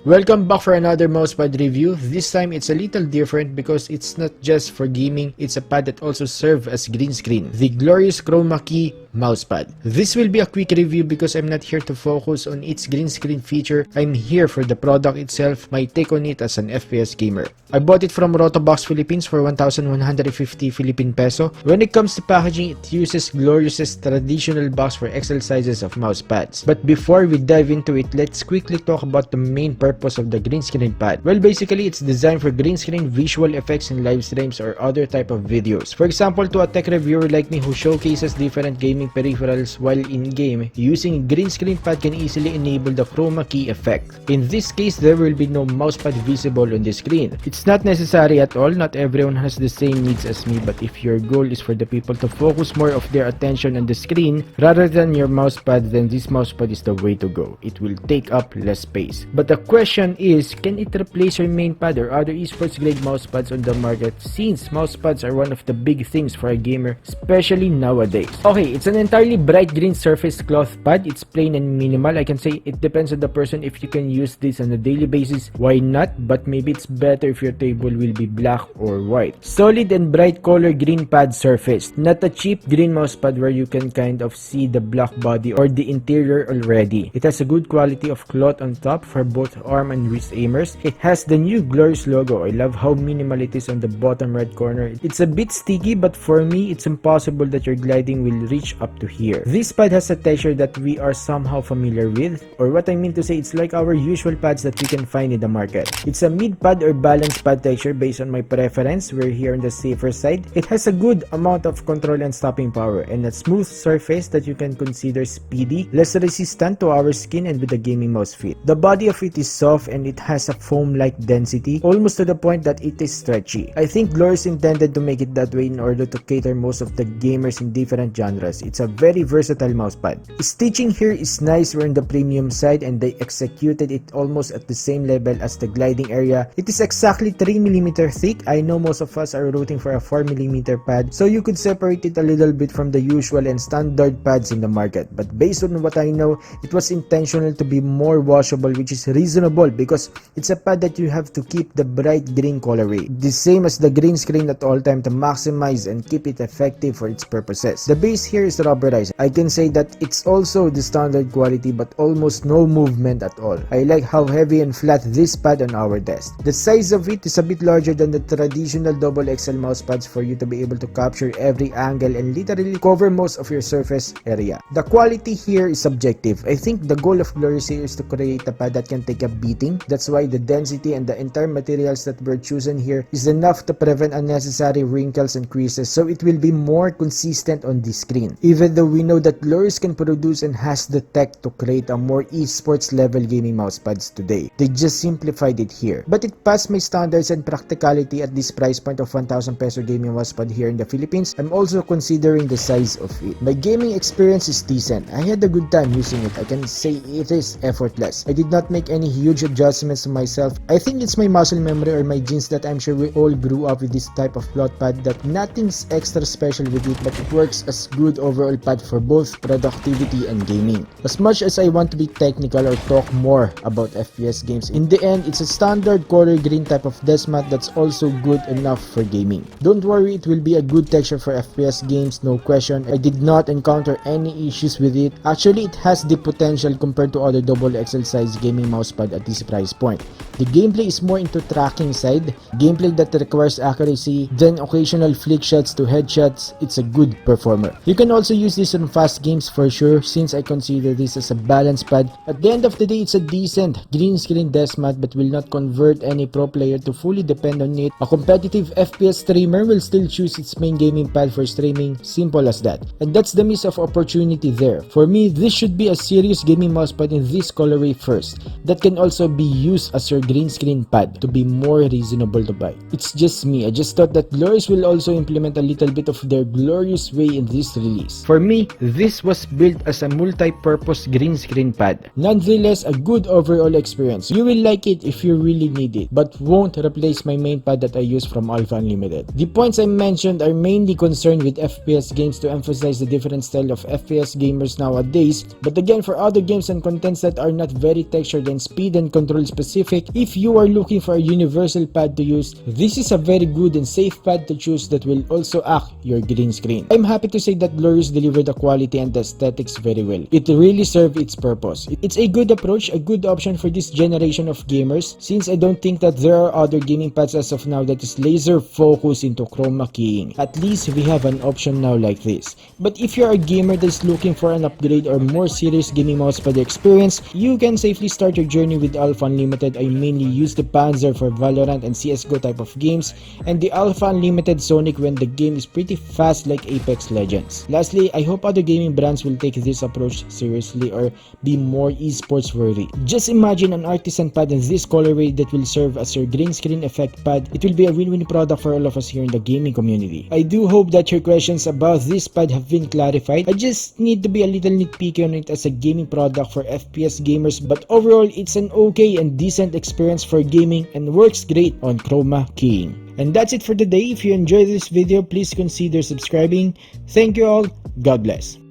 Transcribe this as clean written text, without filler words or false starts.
Welcome back for another mousepad review. This time it's a little different because it's not just for gaming, it's a pad that also serves as green screen. The glorious CHROMA KEY mousepad. This will be a quick review because I'm not here to focus on its green screen feature. I'm here for the product itself, my take on it as an FPS gamer. I bought it from Rotobox Philippines for 1,150 Philippine peso. When it comes to packaging, it uses glorious's traditional box for XL sizes of mousepads. But before we dive into it, let's quickly talk about the main purpose of the green screen pad. Well, basically it's designed for green screen visual effects in live streams or other type of videos. For example, to a tech reviewer like me who showcases different gaming peripherals while in-game, using a green screen pad can easily enable the CHROMA key effect. In this case, there will be no mousepad visible on the screen. It's not necessary at all, not everyone has the same needs as me, but if your goal is for the people to focus more of their attention on the screen rather than your mousepad, then this mousepad is the way to go. It will take up less space. But the question is, can it replace your main pad or other esports grade mousepads on the market, since mousepads are one of the big things for a gamer, especially nowadays? Okay, it's an entirely bright green surface cloth pad. It's plain and minimal. I can say it depends on the person if you can use this on a daily basis, why not, but maybe it's better if your table will be black or white. Solid and bright color green pad surface, not a cheap green mousepad where you can kind of see the black body or the interior already. It has a good quality of cloth on top for both arm and wrist aimers. It has the new glorious logo. I love how minimal it is on the bottom right corner. It's a bit sticky, but for me it's impossible that your gliding will reach up to here. This pad has a texture that we are somehow familiar with, or what I mean to say, it's like our usual pads that we can find in the market. It's a mid pad or balanced pad texture based on my preference. We're here on the safer side. It has a good amount of control and stopping power and a smooth surface that you can consider speedy, less resistant to our skin and with the gaming mouse fit. The body of it is soft and it has a foam-like density, almost to the point that it is stretchy. I think Glorious intended to make it that way in order to cater most of the gamers in different genres. It's a very versatile mousepad. Stitching here is nice. We're on the premium side and they executed it almost at the same level as the gliding area. It is exactly 3mm thick. I know most of us are rooting for a 4mm pad, so you could separate it a little bit from the usual and standard pads in the market. But based on what I know, it was intentional to be more washable, which is reasonable because it's a pad that you have to keep the bright green colorway, the same as the green screen at all time to maximize and keep it effective for its purposes. The base here is rubberized. I can say that it's also the standard quality but almost no movement at all. I like how heavy and flat this pad on our desk. The size of it is a bit larger than the traditional XXL mousepads for you to be able to capture every angle and literally cover most of your surface area. The quality here is subjective. I think the goal of Glorious here is to create a pad that can take a beating. That's why the density and the entire materials that were chosen here is enough to prevent unnecessary wrinkles and creases, so it will be more consistent on the screen. Even though we know that Glorious can produce and has the tech to create a more esports level gaming mousepads today, they just simplified it here. But it passed my standards and practicality at this price point of 1,000 peso gaming mousepad here in the Philippines. I'm also considering the size of it. My gaming experience is decent. I had a good time using it. I can say it is effortless. I did not make any huge adjustments to myself. I think it's my muscle memory or my genes that I'm sure we all grew up with this type of cloth pad, that nothing's extra special with it, but it works as good overall pad for both productivity and gaming. As much as I want to be technical or talk more about FPS games, in the end it's a standard color green type of desk mat that's also good enough for gaming. Don't worry, it will be a good texture for FPS games, no question. I did not encounter any issues with it. Actually, it has the potential compared to other XXL size gaming mousepad at this price point. The gameplay is more into tracking side, gameplay that requires accuracy, then occasional flick shots to headshots. It's a good performer. You can also use this on fast games for sure, since I consider this as a balanced pad. At the end of the day, it's a decent green screen desk mat but will not convert any pro player to fully depend on it. A competitive FPS streamer will still choose its main gaming pad for streaming, simple as that. And that's the miss of opportunity there. For me, this should be a serious gaming mousepad in this colorway first, that can also be used as your green screen pad to be more reasonable to buy. It's just me. I just thought that Glorious will also implement a little bit of their glorious way in this release. games. For me, this was built as a multi-purpose green screen pad. Nonetheless, a good overall experience. You will like it if you really need it, but won't replace my main pad that I use from Alpha Unlimited. The points I mentioned are mainly concerned with FPS games to emphasize the different style of FPS gamers nowadays, but again, for other games and contents that are not very textured and speed and control specific, if you are looking for a universal pad to use, this is a very good and safe pad to choose that will also act your green screen. I'm happy to say that Glorious delivered the quality and the aesthetics very well. It really served its purpose. It's a good approach, a good option for this generation of gamers, since I don't think that there are other gaming pads as of now that is laser focused into chroma keying. At least we have an option now like this. But if you're a gamer that is looking for an upgrade or more serious gaming mousepad experience, you can safely start your journey with Alpha Unlimited. I mainly use the Panzer for Valorant and CSGO type of games, and the Alpha Unlimited Sonic when the game is pretty fast like Apex Legends. Lastly, I hope other gaming brands will take this approach seriously or be more esports worthy. Just imagine an artisan pad in this colorway that will serve as your green screen effect pad. It will be a win-win product for all of us here in the gaming community. I do hope that your questions about this pad have been clarified. I just need to be a little nitpicky on it as a gaming product for FPS gamers, but overall it's an okay and decent experience for gaming and works great on chroma keying. And that's it for today. If you enjoyed this video, please consider subscribing. Thank you all. God bless.